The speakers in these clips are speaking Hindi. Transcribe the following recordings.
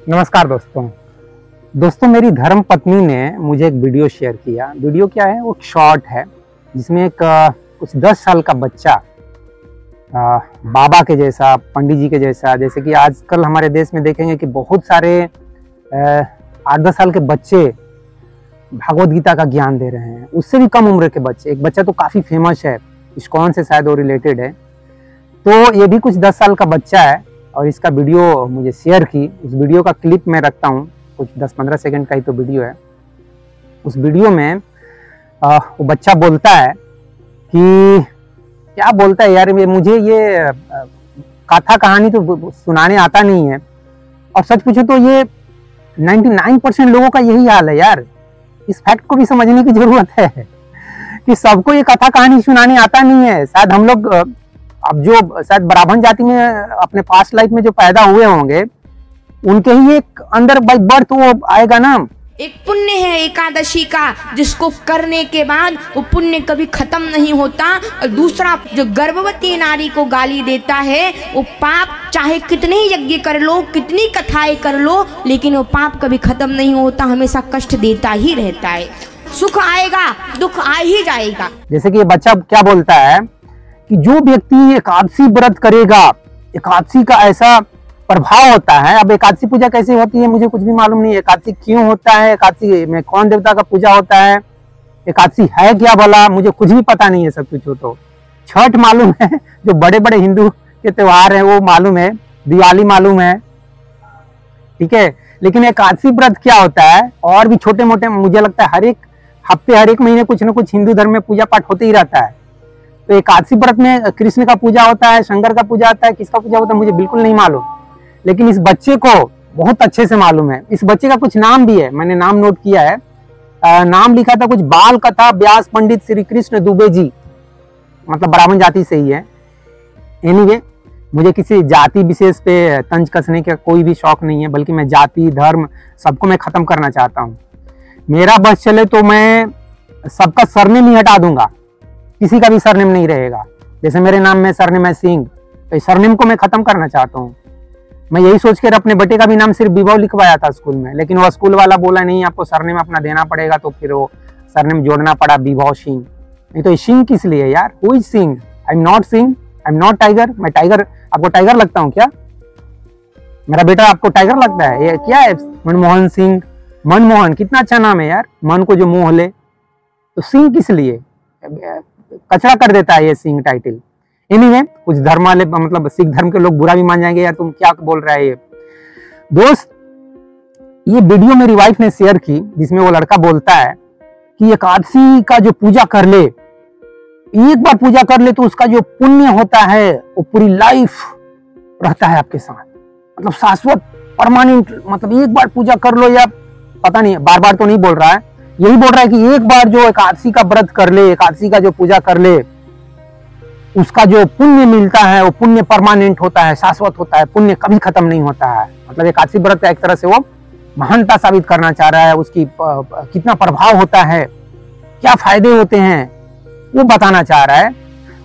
नमस्कार दोस्तों मेरी धर्म पत्नी ने मुझे एक वीडियो शेयर किया। वीडियो क्या है, वो एक शॉर्ट है जिसमें एक कुछ 10 साल का बच्चा बाबा के जैसा, पंडित जी के जैसा, जैसे कि आजकल हमारे देश में देखेंगे कि बहुत सारे 8-10 साल के बच्चे भगवत गीता का ज्ञान दे रहे हैं। उससे भी कम उम्र के बच्चे, एक बच्चा तो काफ़ी फेमस है, इस्कॉन से शायद वो रिलेटेड है, तो ये भी कुछ 10 साल का बच्चा है और इसका वीडियो मुझे शेयर की। उस वीडियो का क्लिप मैं रखता हूँ, कुछ 10-15 सेकंड का ही तो वीडियो है। उस वीडियो में वो बच्चा बोलता है कि क्या बोलता है यार, मुझे ये कथा कहानी तो सुनाने आता नहीं है, और सच पूछो तो ये 99% लोगों का यही हाल है यार। इस फैक्ट को भी समझने की जरूरत है कि सबको ये कथा कहानी सुनाने आता नहीं है। शायद हम लोग अब जो शायद ब्राह्मण जाति में अपने पास्ट लाइफ में जो पैदा हुए होंगे, उनके ही एक अंदर बाय बर्थ वो आएगा ना। एक पुण्य है एकादशी का, जिसको करने के बाद वो पुण्य कभी खत्म नहीं होता। और दूसरा, जो गर्भवती नारी को गाली देता है, वो पाप चाहे कितने ही यज्ञ कर लो, कितनी कथाएं कर लो, लेकिन वो पाप कभी खत्म नहीं होता, हमेशा कष्ट देता ही रहता है। सुख आएगा, दुख आ ही जाएगा। जैसे कि ये बच्चा क्या बोलता है कि जो व्यक्ति एकादशी व्रत करेगा, एकादशी का ऐसा प्रभाव होता है। अब एकादशी पूजा कैसे होती है मुझे कुछ भी मालूम नहीं है। एकादशी क्यों होता है, एकादशी में कौन देवता का पूजा होता है, एकादशी है क्या भला, मुझे कुछ भी पता नहीं है। सब कुछ हो तो छठ मालूम है, जो बड़े बड़े हिंदू के त्योहार हैं वो मालूम है, दिवाली मालूम है, ठीक है, लेकिन एकादशी व्रत क्या होता है, और भी छोटे मोटे मुझे लगता है हर एक हफ्ते, हर एक महीने कुछ ना कुछ हिंदू धर्म में पूजा पाठ होते ही रहता है। तो एकादशी व्रत में कृष्ण का पूजा होता है, शंकर का पूजा होता है, किसका पूजा होता है मुझे बिल्कुल नहीं मालूम, लेकिन इस बच्चे को बहुत अच्छे से मालूम है। इस बच्चे का कुछ नाम भी है, मैंने नाम नोट किया है। नाम लिखा था कुछ बाल कथा व्यास पंडित श्री कृष्ण दुबे जी, मतलब ब्राह्मण जाति से ही है। एनीवे, मुझे किसी जाति विशेष पे तंज कसने का कोई भी शौक नहीं है, बल्कि मैं जाति धर्म सबको मैं खत्म करना चाहता हूँ। मेरा बस चले तो मैं सबका सरनेम ही हटा दूंगा, किसी का भी सरनेम नहीं रहेगा। जैसे मेरे नाम में सरनेम है सिंह, तो इस सरनेम को मैं खत्म करना चाहता हूँ। मैं यही सोच कर अपने बेटे का भी नाम सिर्फ विभव लिखवाया था स्कूल में, लेकिन वो स्कूल वाला बोला नहीं, आपको सरनेम अपना देना पड़ेगा, तो फिर वो सरनेम जोड़ना पड़ा विभव सिंह। नहीं तो सिंह किस लिए यार, who is Singh? I am not Singh, I am not tiger. मैं टाइगर, आपको टाइगर लगता हूँ क्या? मेरा बेटा आपको टाइगर लगता है? ये क्या है, मनमोहन सिंह? मनमोहन कितना अच्छा नाम है यार, मन को जो मोह ले, तो सिंह किस लिए? कचरा कर देता है ये सिंह टाइटल। एनीवे, कुछ धर्म वाले, मतलब सिख धर्म के लोग बुरा भी मान जाएंगे, यार तुम क्या बोल रहा है ये। दोस्त, ये वीडियो मेरी वाइफ ने शेयर की, जिसमें वो लड़का बोलता है कि एकादशी का जो पूजा कर ले, एक बार पूजा कर ले, तो उसका जो पुण्य होता है वो पूरी लाइफ रहता है आपके साथ, मतलब शाश्वत, परमानेंट। मतलब एक बार पूजा कर लो, या पता नहीं, बार बार तो नहीं बोल रहा है, यही बोल रहा है कि एक बार जो एकादशी का व्रत कर ले, एकादशी का जो पूजा कर ले, उसका जो पुण्य मिलता है वो पुण्य परमानेंट होता है, शाश्वत होता है, पुण्य कभी खत्म नहीं होता है। मतलब एकादशी व्रत एक तरह से वो महानता साबित करना चाह रहा है, उसकी कितना प्रभाव होता है, क्या फायदे होते हैं, वो बताना चाह रहा है।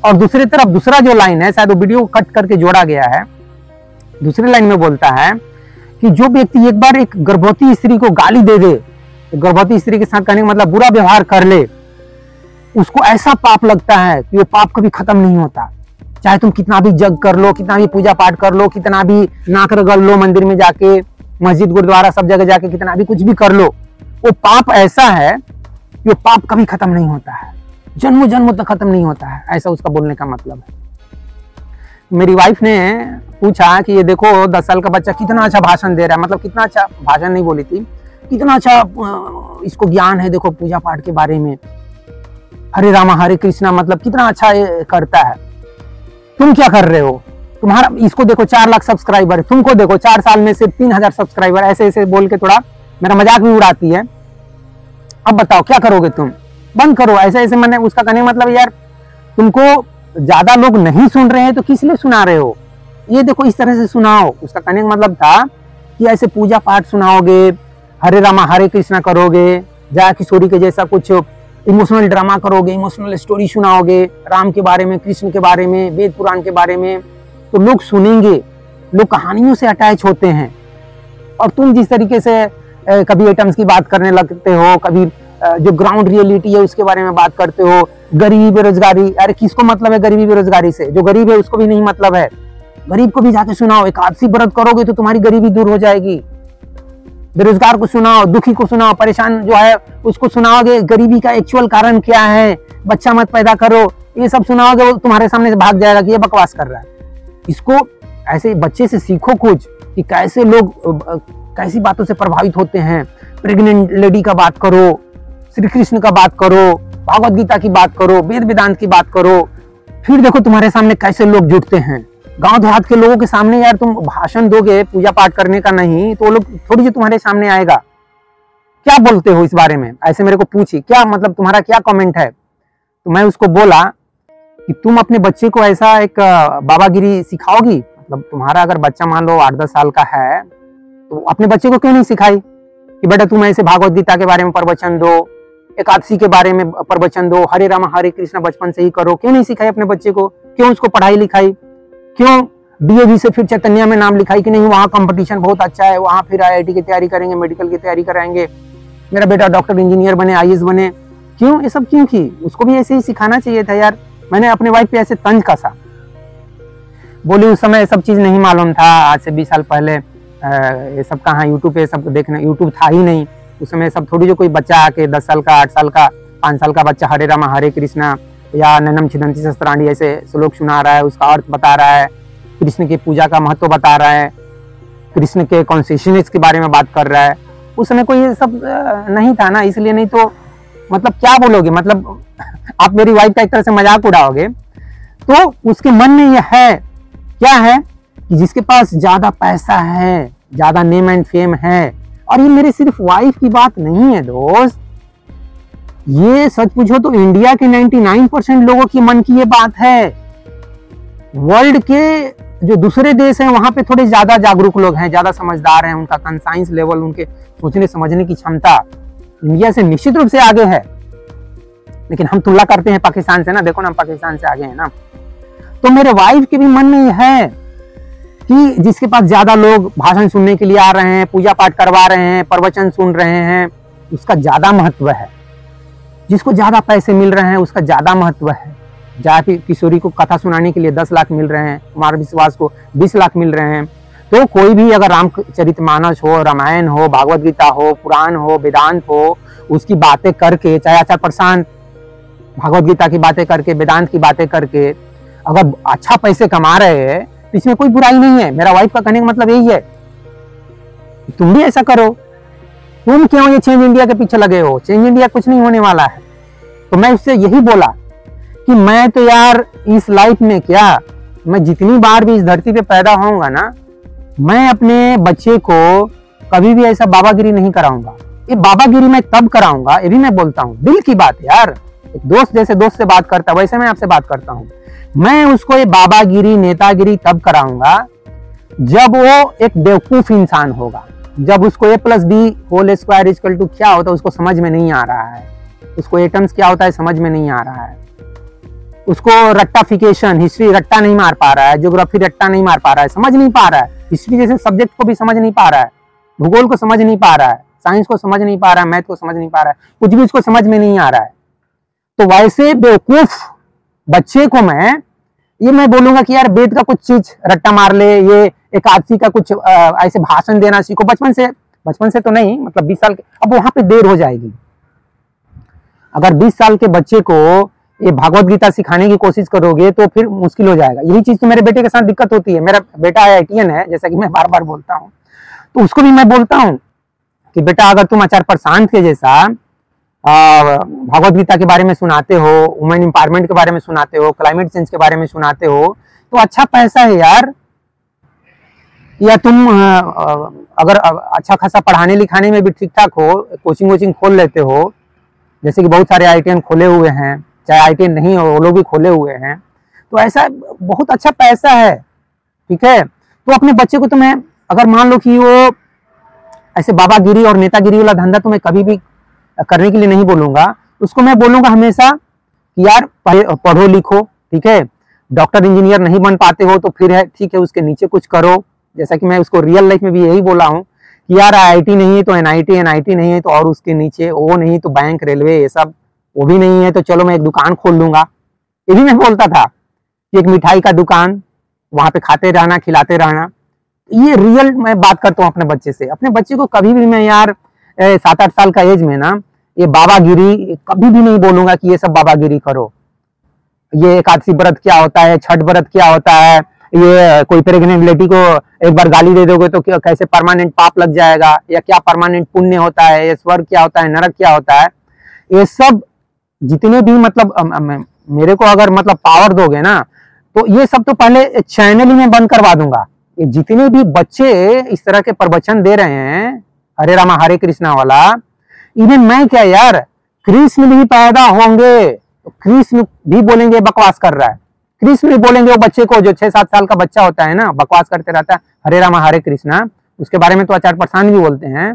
और दूसरी तरफ दूसरा जो लाइन है, शायद वो वीडियो कट करके जोड़ा गया है, दूसरी लाइन में बोलता है कि जो व्यक्ति एक बार एक गर्भवती स्त्री को गाली दे दे, गर्भवती स्त्री के साथ कहने का मतलब बुरा व्यवहार कर ले, उसको ऐसा पाप लगता है कि वो पाप कभी खत्म नहीं होता। चाहे तुम कितना भी जग कर लो, कितना भी पूजा पाठ कर लो, कितना भी नाक रगड़ लो, मंदिर में जाके, मस्जिद गुरुद्वारा सब जगह जाके कितना भी कुछ भी कर लो, वो पाप ऐसा है कि वो पाप कभी खत्म नहीं होता है, जन्मों जन्मों तक खत्म नहीं होता है। ऐसा उसका बोलने का मतलब है। मेरी वाइफ ने पूछा कि ये देखो 10 साल का बच्चा कितना अच्छा भाषण दे रहा है, मतलब कितना अच्छा भाषण नहीं बोली थी, कितना अच्छा इसको ज्ञान है, देखो पूजा पाठ के बारे में, हरे रामा हरे कृष्णा, मतलब कितना अच्छा करता है। तुम क्या कर रहे हो? तुम्हारा, इसको देखो 4 लाख सब्सक्राइबर, तुमको देखो 4 साल में सिर्फ 3000 सब्सक्राइबर, ऐसे ऐसे बोल के थोड़ा मेरा मजाक भी उड़ाती है। अब बताओ क्या करोगे तुम? बंद करो ऐसे ऐसे। मैंने उसका कहने मतलब यार, तुमको ज्यादा लोग नहीं सुन रहे हैं तो किस लिए सुना रहे हो? ये देखो इस तरह से सुनाओ। उसका कहने का मतलब था कि ऐसे पूजा पाठ सुनाओगे, हरे रामा हरे कृष्णा करोगे, जया किशोरी के जैसा कुछ इमोशनल ड्रामा करोगे, इमोशनल स्टोरी सुनाओगे राम के बारे में, कृष्ण के बारे में, वेद पुराण के बारे में, तो लोग सुनेंगे, लोग कहानियों से अटैच होते हैं। और तुम जिस तरीके से कभी एटम्स की बात करने लगते हो, कभी जो ग्राउंड रियलिटी है उसके बारे में बात करते हो, गरीबी बेरोजगारी, अरे किसको मतलब है गरीबी बेरोजगारी से? जो गरीब है उसको भी नहीं मतलब है। गरीब को भी जाके सुनाओ, एकादशी व्रत करोगे तो तुम्हारी गरीबी दूर हो जाएगी। बेरोजगार को सुनाओ, दुखी को सुनाओ, परेशान जो है उसको सुनाओगे गरीबी का एक्चुअल कारण क्या है, बच्चा मत पैदा करो, ये सब सुनाओगे, वो तुम्हारे सामने से भाग जाएगा कि ये बकवास कर रहा है। इसको ऐसे बच्चे से सीखो कुछ कि कैसे लोग कैसी बातों से प्रभावित होते हैं। प्रेग्नेंट लेडी का बात करो, श्री कृष्ण का बात करो, भागवत गीता की बात करो, वेद वेदांत की बात करो, फिर देखो तुम्हारे सामने कैसे लोग जुटते हैं। गांव देहात के लोगों के सामने यार तुम भाषण दोगे पूजा पाठ करने का नहीं, तो वो लोग थोड़ी जो तुम्हारे सामने आएगा। क्या बोलते हो इस बारे में? ऐसे मेरे को पूछी, क्या मतलब तुम्हारा क्या कमेंट है? तो मैं उसको बोला कि तुम अपने बच्चे को ऐसा एक बाबागिरी सिखाओगी? मतलब तुम्हारा अगर बच्चा मान लो 8-10 साल का है, तो अपने बच्चे को क्यों नहीं सिखाई कि बेटा तुम ऐसे भागवत गीता के बारे में प्रवचन दो, एकादशी के बारे में प्रवचन दो, हरे राम हरे कृष्ण बचपन से ही करो? क्यों नहीं सिखाई अपने बच्चे को? क्यों उसको पढ़ाई लिखाई? क्यों डीएवी से फिर चैतन्य में नाम लिखाई कि नहीं वहाँ कंपटीशन बहुत अच्छा है, वहाँ फिर आईआईटी की तैयारी करेंगे, मेडिकल की तैयारी कराएंगे, मेरा बेटा डॉक्टर इंजीनियर बने, आईएएस बने? क्यों ये सब क्यों की? उसको भी ऐसे ही सिखाना चाहिए था यार। मैंने अपने वाइफ पे ऐसे तंज कसा, बोली उस समय सब चीज नहीं मालूम था, आज से 20 साल पहले ये सब कहाँ यूट्यूब पे सब देखना, यूट्यूब था ही नहीं उस समय। सब थोड़ी जो कोई बच्चा आके 10 साल का, 8 साल का, 5 साल का बच्चा हरे राम हरे कृष्णा या नैनम छिदंती शस्त्राणी ऐसे श्लोक सुना रहा है, उसका अर्थ बता रहा है, कृष्ण की पूजा का महत्व बता रहा है, कृष्ण के कॉन्शियसनेस के बारे में बात कर रहा है। उस समय कोई ये सब नहीं था ना, इसलिए। नहीं तो मतलब क्या बोलोगे, मतलब आप मेरी वाइफ का एक तरह से मजाक उड़ाओगे। तो उसके मन में यह है, क्या है कि जिसके पास ज्यादा पैसा है, ज्यादा नेम एंड फेम है, और ये मेरे सिर्फ वाइफ की बात नहीं है दोस्त, ये सच पूछो तो इंडिया के 99% लोगों की मन की ये बात है। वर्ल्ड के जो दूसरे देश हैं वहां पे थोड़े ज्यादा जागरूक लोग हैं, ज्यादा समझदार हैं, उनका कॉन्साइंस लेवल, उनके सोचने समझने की क्षमता इंडिया से निश्चित रूप से आगे है। लेकिन हम तुलना करते हैं पाकिस्तान से ना, देखो ना हम पाकिस्तान से आगे हैं ना। तो मेरे वाइफ के भी मन में यह है कि जिसके पास ज्यादा लोग भाषण सुनने के लिए आ रहे हैं, पूजा पाठ करवा रहे हैं, प्रवचन सुन रहे हैं, उसका ज्यादा महत्व है। जिसको ज्यादा पैसे मिल रहे हैं उसका ज्यादा महत्व है। जाति किशोरी को कथा सुनाने के लिए 10 लाख मिल रहे हैं, कुमार विश्वास को 20 लाख मिल रहे हैं। तो कोई भी अगर रामचरितमानस हो, रामायण हो, भागवत गीता हो, पुराण हो, वेदांत हो, उसकी बातें करके, चाहे आचार्य प्रशांत भागवत गीता की बातें करके, वेदांत की बातें करके अगर अच्छा पैसे कमा रहे हैं तो इसमें कोई बुराई नहीं है। मेरा वाइफ का कहने का मतलब यही है, तुम भी ऐसा करो। तुम क्यों ये चेंज इंडिया के पीछे लगे हो? चेंज इंडिया कुछ नहीं होने वाला है। तो मैं उससे यही बोला कि मैं तो यार इस लाइफ में क्या, मैं जितनी बार भी इस धरती पे पैदा होऊंगा ना, मैं अपने बच्चे को कभी भी ऐसा बाबागिरी नहीं कराऊंगा। ये बाबागिरी मैं तब कराऊंगा, ये भी मैं बोलता हूँ, दिल की बात यार। एक दोस्त जैसे दोस्त से बात करता वैसे मैं आपसे बात करता हूँ। मैं उसको ये बाबागिरी, नेतागिरी तब कराऊंगा जब वो एक बेवकूफ इंसान होगा, जब उसको A+B² क्या होता है उसको समझ में नहीं आ रहा है, उसको एटम्स क्या होता है समझ में नहीं आ रहा है, उसको रट्टाफिकेशन, हिस्ट्री रट्टा नहीं मार पा रहा है, ज्योग्राफी रट्टा नहीं मार पा रहा है, समझ नहीं पा रहा है, हिस्ट्री जैसे सब्जेक्ट को भी समझ नहीं पा रहा है, भूगोल को समझ नहीं पा रहा है, साइंस को समझ नहीं पा रहा है, मैथ को समझ नहीं पा रहा है, कुछ भी उसको समझ में नहीं आ रहा है। तो वैसे बेवकूफ बच्चे को मैं बोलूंगा कि यार वेद का कुछ चीज रट्टा मार ले, ये एकादशी का कुछ ऐसे भाषण देना सीखो बचपन से तो नहीं, मतलब 20 साल के, अब वहां पे देर हो जाएगी। अगर 20 साल के बच्चे को ये भागवत गीता सिखाने की कोशिश करोगे तो फिर मुश्किल हो जाएगा। यही चीज तो मेरे बेटे के साथ दिक्कत होती है। मेरा बेटा IITian है, जैसा कि मैं बार बार बोलता हूँ, तो उसको भी मैं बोलता हूँ कि बेटा अगर तुम आचार्य प्रशांत के जैसा भागवत गीता के बारे में सुनाते हो, वुमेन एम्पावरमेंट के बारे में सुनाते हो, क्लाइमेट चेंज के बारे में सुनाते हो, तो अच्छा पैसा है यार। या तुम अगर अच्छा खासा पढ़ाने लिखाने में भी ठीक ठाक हो, कोचिंग वोचिंग खोल लेते हो, जैसे कि बहुत सारे IITian खोले हुए हैं, चाहे IITian नहीं हो वो लोग भी खोले हुए हैं, तो ऐसा बहुत अच्छा पैसा है। ठीक है, तो अपने बच्चे को तो मैं अगर मान लो कि वो ऐसे बाबागिरी और नेतागिरी वाला धंधा तो मैं कभी भी करने के लिए नहीं बोलूंगा। उसको मैं बोलूंगा हमेशा कि यार पढ़ो लिखो, ठीक है, डॉक्टर इंजीनियर नहीं बन पाते हो तो फिर है ठीक है, उसके नीचे कुछ करो। जैसा कि मैं उसको रियल लाइफ में भी यही बोला हूँ कि यार IIT नहीं है तो NIT, NIT नहीं है तो और उसके नीचे वो नहीं तो बैंक, रेलवे, ये सब वो भी नहीं है तो चलो मैं एक दुकान खोल लूंगा। ये भी मैं बोलता था कि एक मिठाई का दुकान, वहां पे खाते रहना, खिलाते रहना। ये रियल मैं बात करता हूँ अपने बच्चे से। अपने बच्चे को कभी भी मैं यार 7-8 साल का एज में ना ये बाबागिरी कभी भी नहीं बोलूंगा कि ये सब बाबागिरी करो। ये एकादशी व्रत क्या होता है, छठ व्रत क्या होता है, ये कोई प्रेग्नेंट लेडी को एक बार गाली दे दोगे तो कैसे परमानेंट पाप लग जाएगा, या क्या परमानेंट पुण्य होता है, ये स्वर्ग क्या होता है, नरक क्या होता है, ये सब जितने भी मतलब मेरे को अगर मतलब पावर दोगे ना तो ये सब तो पहले चैनल ही में बंद करवा दूंगा। ये जितने भी बच्चे इस तरह के प्रवचन दे रहे हैं हरे रामा हरे कृष्णा वाला, इन्हें मैं क्या यार, कृष्ण भी पैदा होंगे तो कृष्ण भी बोलेंगे बकवास कर रहा है, कृष्ण भी बोलेंगे वो बच्चे को जो 6-7 साल का बच्चा होता है ना, बकवास करते रहता है हरे रामा हरे कृष्णा, उसके बारे में तो आचार्य प्रसाद भी बोलते हैं।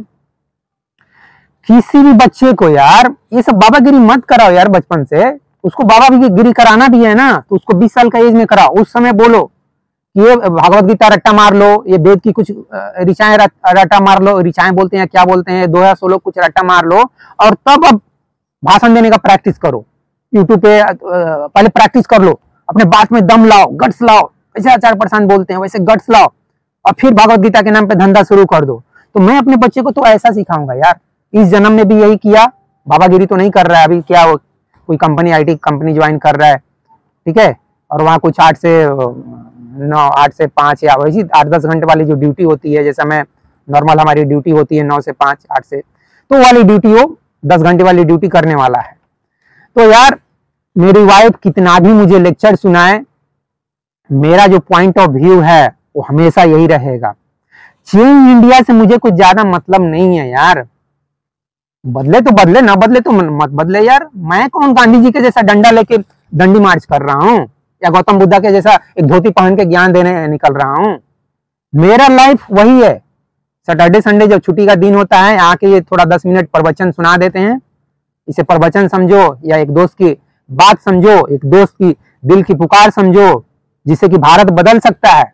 किसी भी बच्चे को यार ये सब बाबागिरी मत कराओ यार बचपन से। उसको बाबागिरी कराना भी है ना तो उसको 20 साल का एज में कराओ। उस समय बोलो ये भागवत गीता रट्टा मार लो, ये वेद की कुछ ऋचाएं रट्टा मार लो, ऋचाएं बोलते हैं क्या बोलते हैं, दोहा सोलो कुछ रट्टा मार लो, और तब अब भाषण देने का प्रैक्टिस करो। यूट्यूब पे पहले प्रैक्टिस कर लो, अपने बात में दम लाओ, गट्स लाओ, ऐसे आचार्य प्रसाद बोलते हैं वैसे गट्स लाओ, और फिर भागवत गीता के नाम पे धंधा शुरू कर दो। तो मैं अपने बच्चे को तो ऐसा सिखाऊंगा यार। इस जन्म में भी यही किया, बाबागिरी तो नहीं कर रहा है अभी, क्या कोई कंपनी IT कंपनी ज्वाइन कर रहा है, ठीक है, और वहाँ कुछ 8 से 5 या वैसी 8-10 घंटे वाली जो ड्यूटी होती है, जैसा मैं नॉर्मल हमारी ड्यूटी होती है 9 से 5, 8 से, तो वाली ड्यूटी वो 10 घंटे वाली ड्यूटी करने वाला है। तो यार मेरी वाइफ कितना भी मुझे लेक्चर सुनाए, मेरा जो पॉइंट ऑफ व्यू है वो हमेशा यही रहेगा। चेंज इंडिया से मुझे कुछ ज्यादा मतलब नहीं है यार। बदले तो बदले, ना बदले तो मत बदले यार। मैं कौन गांधी जी के जैसा डंडा लेके दंडी मार्च कर रहा हूँ, या गौतम बुद्धा के जैसा एक धोती पहन के ज्ञान देने निकल रहा हूँ। मेरा लाइफ वही है। सैटरडे संडे जब छुट्टी का दिन होता है, आके ये थोड़ा 10 मिनट प्रवचन सुना देते हैं। इसे प्रवचन समझो या एक दोस्त की बात समझो, एक दोस्त की दिल की पुकार समझो, जिससे कि भारत बदल सकता है।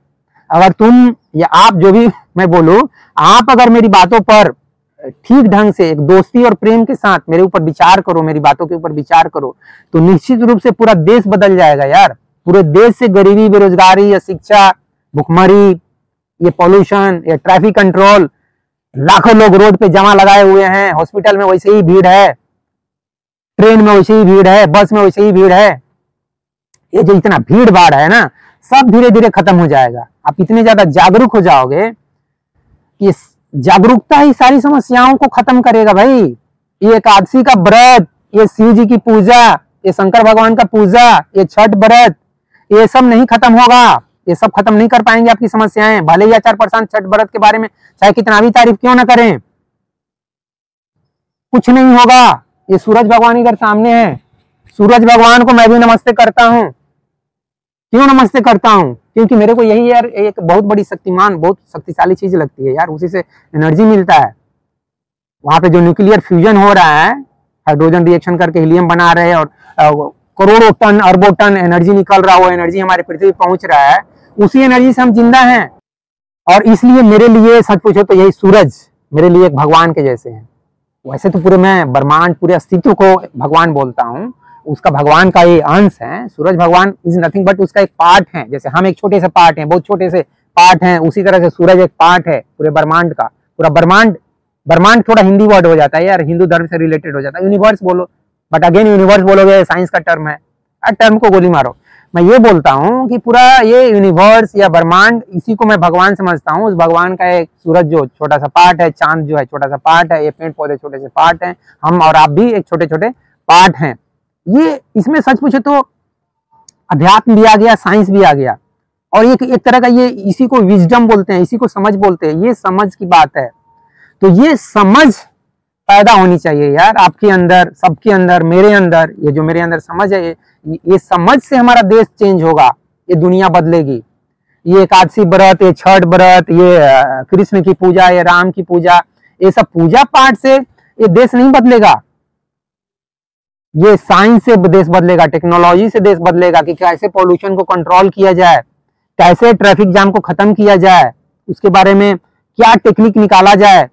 अगर तुम या आप, जो भी मैं बोलूं, आप अगर मेरी बातों पर ठीक ढंग से एक दोस्ती और प्रेम के साथ मेरे ऊपर विचार करो, मेरी बातों के ऊपर विचार करो, तो निश्चित रूप से पूरा देश बदल जाएगा यार। पूरे देश से गरीबी, बेरोजगारी या शिक्षा, भुखमरी, ये पॉल्यूशन, ये ट्रैफिक कंट्रोल, लाखों लोग रोड पे जमा लगाए हुए हैं, हॉस्पिटल में वैसे ही भीड़ है, ट्रेन में वैसे ही भीड़ है, बस में वैसे ही भीड़ है। ये जो इतना भीड़ भाड़ है ना, सब धीरे धीरे खत्म हो जाएगा। आप इतने ज्यादा जागरूक हो जाओगे कि जागरूकता ही सारी समस्याओं को खत्म करेगा भाई। ये एकादशी का व्रत, ये शिव जी की पूजा, ये शंकर भगवान का पूजा, ये छठ व्रत, ये सब नहीं खत्म होगा। ये सब खत्म नहीं कर पाएंगे आपकी समस्याएं। भले ही आचार्य प्रसाद छठ व्रत के बारे में चाहे कितना भी तारीफ क्यों ना करें, कुछ नहीं होगा। ये सूरज भगवान इधर सामने है, सूरज भगवान को मैं भी नमस्ते करता हूँ। क्यों नमस्ते करता हूँ? क्योंकि मेरे को यही यार एक बहुत बड़ी शक्तिमान, बहुत शक्तिशाली चीज लगती है यार। उसी से एनर्जी मिलता है। वहां पे जो न्यूक्लियर फ्यूजन हो रहा है, हाइड्रोजन रिएक्शन करके हीलियम बना रहे हैं, और करोड़ों टन, अरबों टन एनर्जी निकल रहा, वो एनर्जी हमारे पृथ्वी पहुंच रहा है। उसी एनर्जी से हम जिंदा हैं। और इसलिए मेरे लिए सच पूछो तो यही सूरज मेरे लिए एक भगवान के जैसे हैं। वैसे तो पूरे मैं ब्रह्मांड, पूरे अस्तित्व को भगवान बोलता हूँ, उसका भगवान का ये अंश है। सूरज भगवान इज नथिंग बट उसका एक पार्ट है। जैसे हम एक छोटे से पार्ट हैं, बहुत छोटे से पार्ट हैं, उसी तरह से सूरज एक पार्ट है पूरे ब्रह्मांड का। पूरा ब्रह्मांड, ब्रह्मांड थोड़ा हिंदी वर्ड हो जाता है यार, हिंदू धर्म से रिलेटेड हो जाता है। यूनिवर्स बोलो, बट अगेन यूनिवर्स बोलोगे साइंस का टर्म है, टर्म को गोली मारो। मैं ये बोलता हूँ कि पूरा ये यूनिवर्स या ब्रह्मांड, इसी को मैं भगवान समझता हूँ। उस भगवान का एक सूरज जो छोटा सा पार्ट है, चांद जो है छोटा सा पार्ट है, ये पेड़ पौधे छोटे से पार्ट हैं, हम और आप भी एक छोटे छोटे पार्ट हैं। ये इसमें सच पूछे तो अध्यात्म भी आ गया, साइंस भी आ गया, और एक तरह का ये, इसी को विजडम बोलते हैं, इसी को समझ बोलते हैं। ये समझ की बात है। तो ये समझ पैदा होनी चाहिए यार आपके अंदर, सबके अंदर, मेरे अंदर। ये जो मेरे अंदर समझ है, ये समझ से हमारा देश चेंज होगा, ये दुनिया बदलेगी। ये एकादशी व्रत, ये छठ व्रत, ये कृष्ण की पूजा, ये राम की पूजा, ये सब पूजा पाठ से ये देश नहीं बदलेगा। ये साइंस से देश बदलेगा, टेक्नोलॉजी से देश बदलेगा कि कैसे पॉल्यूशन को कंट्रोल किया जाए, कैसे ट्रैफिक जाम को खत्म किया जाए, उसके बारे में क्या टेक्निक निकाला जाए,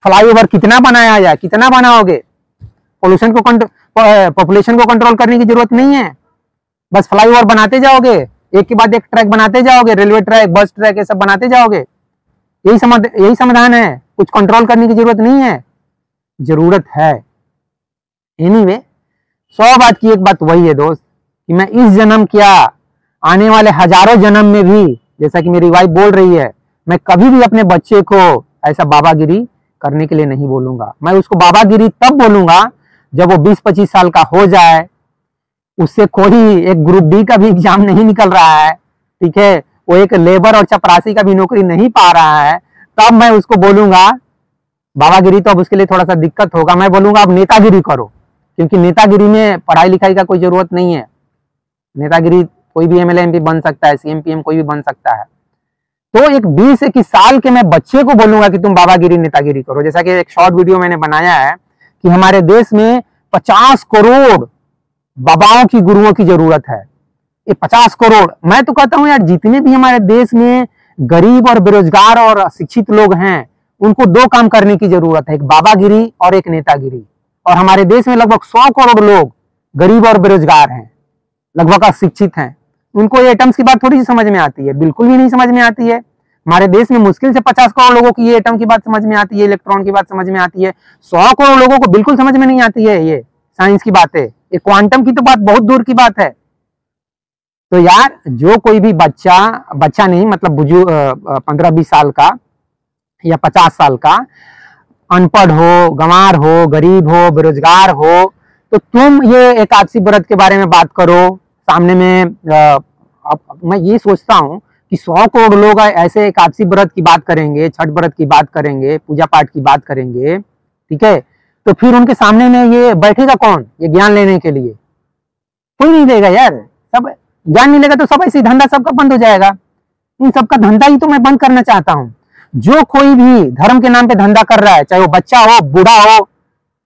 फ्लाईओवर कितना बनाया जाए, कितना बनाओगे। पॉपुलेशन को कंट्रोल करने की जरूरत नहीं है, बस फ्लाईओवर बनाते जाओगे, एक के बाद एक ट्रैक बनाते जाओगे, रेलवे ट्रैक, बस ट्रैक, ये सब बनाते जाओगे। यही समाधान है, कुछ कंट्रोल करने की जरूरत नहीं है। जरूरत है एनीवे 100 बात की एक बात वही है दोस्त, कि मैं इस जन्म क्या, आने वाले हजारों जन्म में भी, जैसा कि मेरी वाइफ बोल रही है, मैं कभी भी अपने बच्चे को ऐसा बाबागिरी करने के लिए नहीं बोलूंगा। मैं उसको बाबागिरी तब बोलूंगा जब वो 20-25 साल का हो जाए, उससे कोई एक ग्रुप डी का भी एग्जाम नहीं निकल रहा है, ठीक है, वो एक लेबर और चपरासी का भी नौकरी नहीं पा रहा है, तब मैं उसको बोलूंगा बाबागिरी। तो अब उसके लिए थोड़ा सा दिक्कत होगा, मैं बोलूंगा अब नेतागिरी करो, क्योंकि नेतागिरी में पढ़ाई लिखाई का कोई जरूरत नहीं है। नेतागिरी कोई भी एमएलए एमपी बन सकता है, सीएम पीएम कोई भी बन सकता है। तो एक 20-21 साल के मैं बच्चे को बोलूंगा कि तुम बाबागिरी नेतागिरी करो। जैसा कि एक शॉर्ट वीडियो मैंने बनाया है कि हमारे देश में 50 करोड़ बाबाओं की, गुरुओं की जरूरत है। ये 50 करोड़, मैं तो कहता हूं यार, जितने भी हमारे देश में गरीब और बेरोजगार और शिक्षित लोग हैं, उनको 2 काम करने की जरूरत है, एक बाबागिरी और एक नेतागिरी। और हमारे देश में लगभग 100 करोड़ लोग गरीब और बेरोजगार हैं, लगभग अशिक्षित हैं। उनको ये एटम्स की बात थोड़ी सी समझ में आती है, बिल्कुल भी नहीं समझ में आती है। हमारे देश में मुश्किल से 50 करोड़ लोगों की ये एटम की बात समझ में आती है, इलेक्ट्रॉन की बात समझ में आती है। 100 करोड़ लोगों को बिल्कुल समझ में नहीं आती है ये साइंस की बातें। ये क्वांटम की तो बात बहुत दूर की बात है। तो यार जो कोई भी बच्चा नहीं, मतलब 15-20 साल का या 50 साल का, अनपढ़ हो, गंवार हो, गरीब हो, बेरोजगार हो, तो तुम ये एकादशी व्रत के बारे में बात करो। सामने में मैं ये सोचता हूँ कि 100 करोड़ लोग ऐसे एकादशी व्रत की बात करेंगे, छठ व्रत की बात करेंगे, पूजा पाठ की बात करेंगे, ठीक है, तो फिर उनके सामने में ये बैठेगा कौन ये ज्ञान लेने के लिए? कोई नहीं देगा यार। सब ज्ञान नहीं लेगा तो सब ऐसे धंधा सबका बंद हो जाएगा। इन सबका धंधा ही तो मैं बंद करना चाहता हूँ। जो कोई भी धर्म के नाम पे धंधा कर रहा है, चाहे वो बच्चा हो, बूढ़ा हो,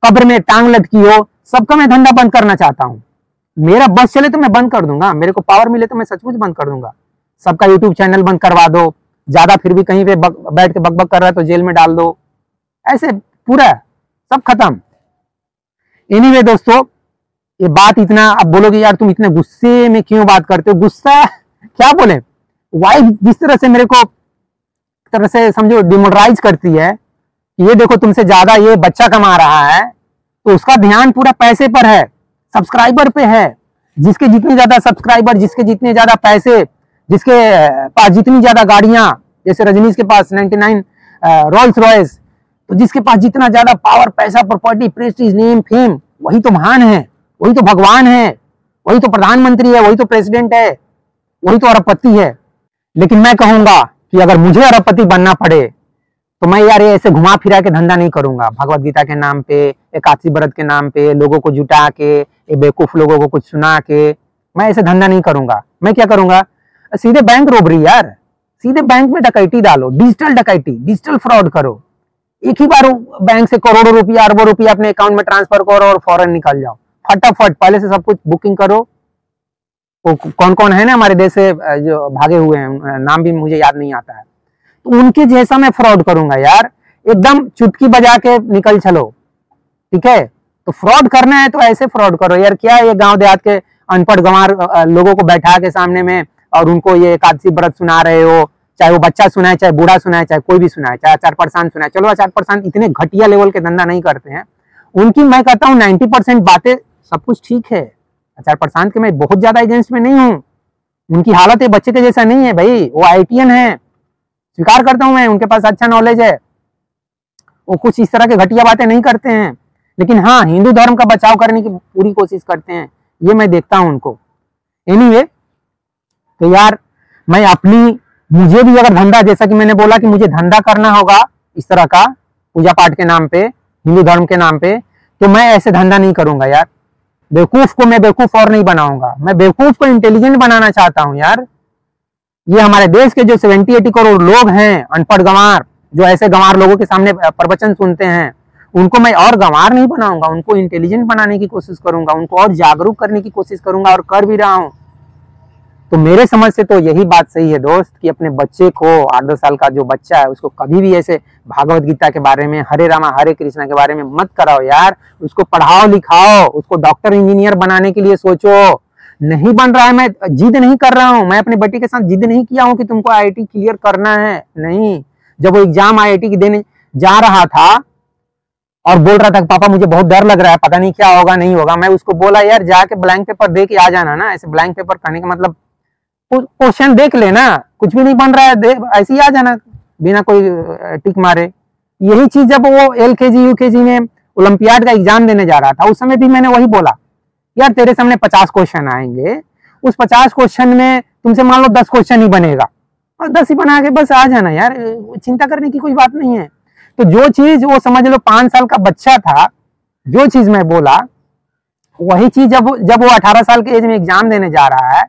कब्र में टांग लटकी हो, सबका मैं धंधा बंद करना चाहता हूँ। मेरा बस चले तो मैं बंद कर दूंगा, मेरे को पावर मिले तो मैं सचमुच बंद कर दूंगा। सबका यूट्यूब चैनल बंद करवा दो, ज्यादा फिर भी कहीं पे बैठ के बकबक कर रहा है तो जेल में डाल दो, ऐसे पूरा सब खत्म। एनीवे दोस्तों, ये बात इतना, अब बोलोगे यार तुम इतने गुस्से में क्यों बात करते हो? गुस्सा क्या बोले, वाइफ जिस तरह से मेरे को तरह से समझो डिमोरलाइज करती है, ये देखो तुमसे ज्यादा ये बच्चा कमा रहा है, तो उसका ध्यान पूरा पैसे पर है, सब्सक्राइबर पे है। जिसके जितने ज्यादा सब्सक्राइबर, जिसके जितने ज्यादा पैसे, जिसके पास जितनी ज्यादा गाड़ियां, जैसे रजनीश के पास 99 रोल्स रॉयस, तो जिसके पास जितना ज्यादा पावर, पैसा, प्रॉपर्टी, प्रेस्टीज, नेम, फेम, वही तो महान है, वही तो भगवान है, वही तो प्रधानमंत्री है, वही तो प्रेसिडेंट है, वही तो अरबपति है। लेकिन मैं कहूंगा कि अगर मुझे अरबपति बनना पड़े तो मैं यार ऐसे घुमा फिरा के धंधा नहीं करूंगा। भगवत गीता के नाम पे, एकादशी व्रत के नाम पे लोगों को जुटा के, बेवकूफ लोगों को कुछ सुना के, मैं ऐसे धंधा नहीं करूंगा। मैं क्या करूंगा, सीधे बैंक रोबरी यार, सीधे बैंक में डकैती डालो, डिजिटल डकैती, डिजिटल फ्रॉड करो। एक ही बार बैंक से करोड़ों रुपया, अरबों रुपया अपने अकाउंट में ट्रांसफर करो और फौरन निकल जाओ, फटाफट। पहले से सब कुछ बुकिंग करो। कौन कौन है ना हमारे देश से जो भागे हुए हैं, नाम भी मुझे याद नहीं आता है, तो उनके जैसा मैं फ्रॉड करूंगा यार, एकदम चुटकी बजा के निकल चलो, ठीक है। तो फ्रॉड करना है तो ऐसे फ्रॉड करो यार। क्या ये गांव देहात के अनपढ़ गंवार लोगों को बैठा के सामने में और उनको ये एकादशी व्रत सुना रहे हो, चाहे वो बच्चा सुनाए, चाहे बूढ़ा सुनाए, चाहे कोई भी सुनाए, चाहे आचार परसान सुनाए। चलो आचार परसान इतने घटिया लेवल के धंधा नहीं करते हैं, उनकी मैं कहता हूँ 90% बातें सब कुछ ठीक है। आचार परसान के मैं बहुत ज्यादा अगेंस्ट में नहीं हूँ, उनकी हालत ये बच्चे के जैसा नहीं है भाई, वो IITN है, स्वीकार करता हूं मैं, उनके पास अच्छा नॉलेज है, वो कुछ इस तरह के घटिया बातें नहीं करते हैं, लेकिन हाँ हिंदू धर्म का बचाव करने की पूरी कोशिश करते हैं, ये मैं देखता हूं उनको। एनीवे, तो यार मैं अपनी, मुझे भी अगर धंधा, जैसा कि मैंने बोला कि मुझे धंधा करना होगा इस तरह का पूजा पाठ के नाम पे, हिंदू धर्म के नाम पे, तो मैं ऐसे धंधा नहीं करूंगा यार। बेवकूफ को मैं बेवकूफ और नहीं बनाऊंगा, मैं बेवकूफ को इंटेलिजेंट बनाना चाहता हूं यार। ये हमारे देश के जो 70-80 करोड़ लोग हैं, अनपढ़ गंवार, जो ऐसे गंवार लोगों के सामने प्रवचन सुनते हैं, उनको मैं और गंवार नहीं बनाऊंगा, उनको इंटेलिजेंट बनाने की कोशिश करूंगा, उनको और जागरूक करने की कोशिश करूंगा, और कर भी रहा हूं। तो मेरे समझ से तो यही बात सही है दोस्त कि अपने बच्चे को 8-10 साल का जो बच्चा है उसको कभी भी ऐसे भागवत गीता के बारे में, हरे रामा हरे कृष्णा के बारे में मत कराओ यार। उसको पढ़ाओ लिखाओ, उसको डॉक्टर इंजीनियर बनाने के लिए सोचो। नहीं बन रहा है, मैं जिद नहीं कर रहा हूँ, मैं अपने बेटे के साथ जिद नहीं किया हूँ कि तुमको IIT क्लियर करना है, नहीं। जब वो एग्जाम IIT की देने जा रहा था और बोल रहा था कि पापा मुझे बहुत डर लग रहा है, पता नहीं क्या होगा नहीं होगा, मैं उसको बोला यार जाके ब्लैंक पेपर दे के आ जाना ना। ऐसे ब्लैंक पेपर कहने का मतलब क्वेश्चन देख लेना, कुछ भी नहीं बन रहा है ऐसे ही आ जाना बिना कोई टिक मारे। यही चीज जब वो LKG UKG में ओलंपियाड का एग्जाम देने जा रहा था उस समय भी मैंने वही बोला, यार तेरे सामने 50 क्वेश्चन आएंगे, उस 50 क्वेश्चन में तुमसे मान लो 10 क्वेश्चन ही बनेगा और 10 ही बना के बस आ जाना यार, चिंता करने की कोई बात नहीं है। तो जो चीज वो समझ लो 5 साल का बच्चा था, जो चीज मैं बोला वही चीज जब वो 18 साल के एज में एग्जाम देने जा रहा है,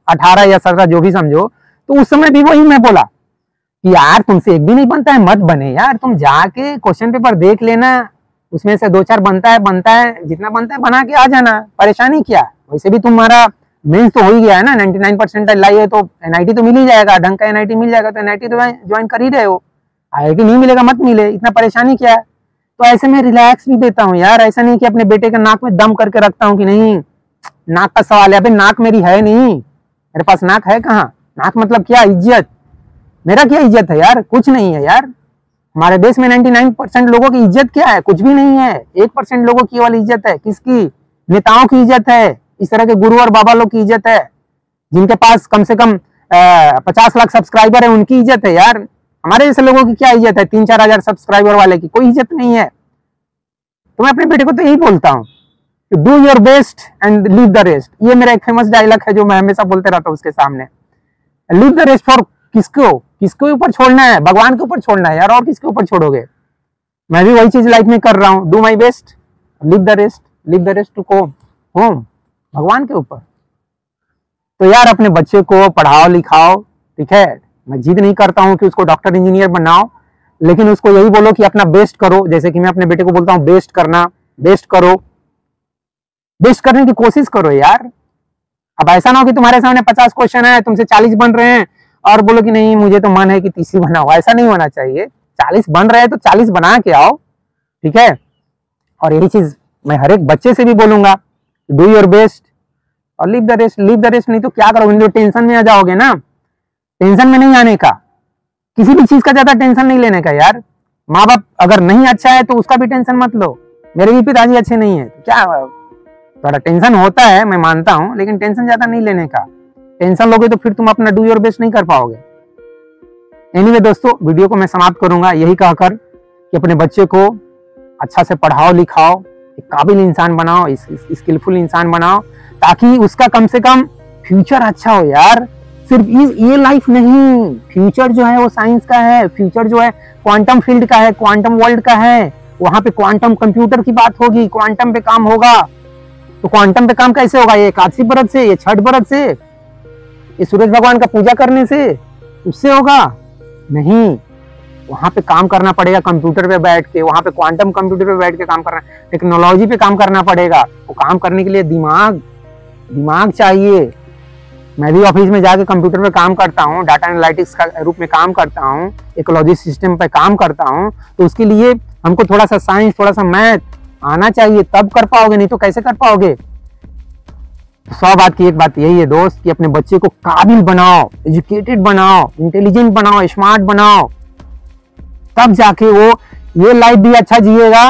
18 या 17 जो भी समझो, तो उस समय भी वही मैं बोला कि यार तुमसे एक भी नहीं बनता है, मत बने यार, तुम जाके क्वेश्चन पेपर देख लेना, उसमें से 2-4 बनता है, जितना बनता है बना के आ जाना, परेशानी क्या। वैसे भी तुम्हारा मेंस तो हो ही गया है ना, 99% लाई है तो NIT तो मिल ही जाएगा, ढंग का NIT मिल जाएगा तो NIT तो ज्वाइन कर ही रहे हो। IIT नहीं मिलेगा मत मिले, इतना परेशानी क्या है। तो ऐसे में रिलैक्स भी देता हूँ यार, ऐसा नहीं कि अपने बेटे के नाक में दम करके रखता हूँ कि नहीं नाक का सवाल है, अबे नाक मेरी है नहीं, मेरे पास नाक है कहाँ। नाक मतलब क्या, इज्जत, मेरा क्या इज्जत है यार, कुछ नहीं है यार। हमारे देश में 99% लोगों की इज्जत क्या है, कुछ भी नहीं है। 1% लोगों की केवल इज्जत है, किसकी, नेताओं की इज्जत है, इस तरह के गुरु और बाबा लोग की इज्जत है, जिनके पास कम से कम 50 लाख सब्सक्राइबर है उनकी इज्जत है यार। हमारे जैसे लोगों की क्या इज्जत है, 3-4 हजार सब्सक्राइबर वाले की कोई इज्जत नहीं है। तो मैं अपने बेटे को तो यही बोलता हूँ, do your best and leave the rest. ये मेरा एक फेमस डायलॉग है जो मैं हमेशा बोलते रहता हूँ उसके सामने। लीव द रेस्ट फॉर किसके ऊपर छोड़ना है, भगवान के ऊपर छोड़ना है यार, और किसके ऊपर छोड़ोगे। मैं भी वही चीज लाइफ में कर रहा हूँ, do my best, leave the rest to home, भगवान के ऊपर। तो यार अपने बच्चे को पढ़ाओ लिखाओ, ठीक है। मैं जिद नहीं करता हूँ कि उसको डॉक्टर इंजीनियर बनाओ, लेकिन उसको यही बोलो कि अपना बेस्ट करो। जैसे कि मैं अपने बेटे को बोलता हूँ बेस्ट करो, बेस्ट करने की कोशिश करो यार। अब ऐसा ना हो कि तुम्हारे सामने 50 क्वेश्चन है, तुमसे 40 बन रहे हैं और बोलो कि नहीं मुझे तो मन है कि 30 ही बनाओ। ऐसा नहीं होना चाहिए, 40 बन रहे हैं तो 40 बना के आओ, ठीक है। और यही चीज मैं हर एक बच्चे से भी बोलूंगा, डू योर बेस्ट और लीव द रेस्ट। नहीं तो क्या करोगे, टेंशन में आ जाओगे ना, टेंशन में नहीं आने का, किसी भी चीज का ज्यादा टेंशन नहीं लेने का यार। माँ बाप अगर नहीं अच्छा है तो उसका भी टेंशन मत लो। मेरे भी पिताजी अच्छे नहीं है, क्या थोड़ा टेंशन होता है मैं मानता हूँ, लेकिन टेंशन ज्यादा नहीं लेने का। टेंशन लोगे तो फिर तुम अपना डू योर बेस्ट नहीं कर पाओगे। एनीवे दोस्तों, वीडियो को मैं समाप्त करूंगा यही कहकर कि अपने बच्चे को अच्छा से पढ़ाओ लिखाओ, एक काबिल इंसान बनाओ, स्किलफुल इंसान बनाओ, ताकि उसका कम से कम फ्यूचर अच्छा हो यार। सिर्फ ये लाइफ नहीं, फ्यूचर जो है वो साइंस का है, फ्यूचर जो है क्वांटम फील्ड का है, क्वांटम वर्ल्ड का है। वहां पे क्वांटम कंप्यूटर की बात होगी, क्वांटम पे काम होगा। तो क्वांटम पे काम कैसे होगा, ये एकादशी व्रत से, ये छठ व्रत से, ये सूरज भगवान का पूजा करने से, उससे होगा नहीं। वहां पे काम करना पड़ेगा कंप्यूटर पे बैठ के, वहां पे क्वांटम कंप्यूटर पे बैठ के काम करना, टेक्नोलॉजी पे काम करना पड़ेगा। वो काम करने के लिए दिमाग चाहिए। मैं भी ऑफिस में जाके कंप्यूटर पे काम करता हूँ, डाटा एनालिटिक्स का रूप में काम करता हूँ, इकोलॉजी सिस्टम पे काम करता हूँ। तो उसके लिए हमको थोड़ा सा साइंस, थोड़ा सा मैथ आना चाहिए, तब कर पाओगे, नहीं तो कैसे कर पाओगे। 100 बात की एक बात यही है दोस्त कि अपने बच्चे को काबिल बनाओ, एजुकेटेड बनाओ, इंटेलिजेंट बनाओ, स्मार्ट बनाओ, तब जाके वो ये लाइफ भी अच्छा जिएगा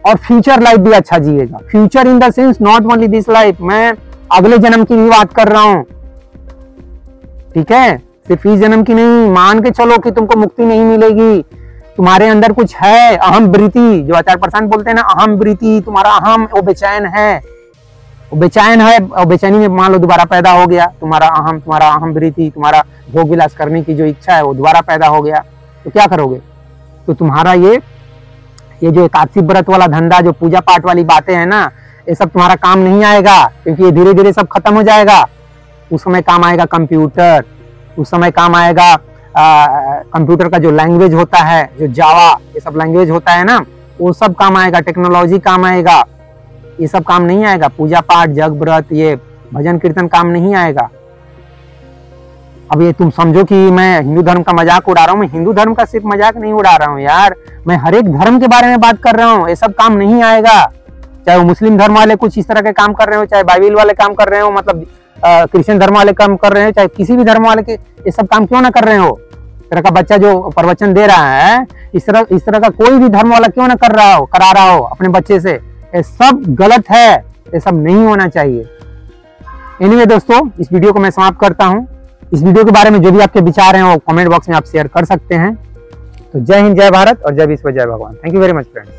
और फ्यूचर लाइफ भी अच्छा जिएगा। Future in the sense not only this life, मैं अगले जन्म की भी बात कर रहा हूँ, ठीक है, सिर्फ इस जन्म की नहीं। मान के चलो कि तुमको मुक्ति नहीं मिलेगी, तुम्हारे अंदर कुछ है, अहम वृत्ति, जो आचार्य प्रशांत बोलते हैं ना, अहम वृत्ति, तुम्हारा अहम वो बेचैन है, और बेचैनी में मान लो दोबारा पैदा हो गया तुम्हारा अहम वृत्ति, तुम्हारा भोग विलास करने की जो इच्छा है वो दोबारा पैदा हो गया, तो क्या करोगे। तो तुम्हारा ये जो एकादशी व्रत वाला धंधा, जो पूजा पाठ वाली बातें हैं ना, ये सब तुम्हारा काम नहीं आएगा, क्योंकि ये धीरे धीरे सब खत्म हो जाएगा। उस समय काम आएगा कंप्यूटर, उस समय काम आएगा कंप्यूटर का जो लैंग्वेज होता है, जो जावा, ये सब लैंग्वेज होता है ना, वो सब काम आएगा, टेक्नोलॉजी काम आएगा, ये सब काम नहीं आएगा। पूजा पाठ, जग व्रत, ये भजन कीर्तन काम नहीं आएगा। अब ये तुम समझो कि मैं हिंदू धर्म का मजाक उड़ा रहा हूँ। मैं हिंदू धर्म का सिर्फ मजाक नहीं उड़ा रहा हूँ यार, मैं हर एक धर्म के बारे में बात कर रहा हूँ। ये सब काम नहीं आएगा, चाहे वो मुस्लिम धर्म वाले कुछ इस तरह के काम कर रहे हो, चाहे बाइबल वाले काम कर रहे हो, मतलब क्रिश्चियन धर्म वाले काम कर रहे हो, चाहे किसी भी धर्म वाले के ये सब काम क्यों ना कर रहे हो। इस तरह का बच्चा जो प्रवचन दे रहा है, इस तरह का कोई भी धर्म वाला क्यों ना करा रहा हो अपने बच्चे से, ये सब गलत है, ये सब नहीं होना चाहिए। एनीवे दोस्तों, इस वीडियो को मैं समाप्त करता हूँ। इस वीडियो के बारे में जो भी आपके विचार हैं वो कमेंट बॉक्स में आप शेयर कर सकते हैं। तो जय हिंद, जय भारत और जय विश्व, जय भगवान। Thank you very much friends.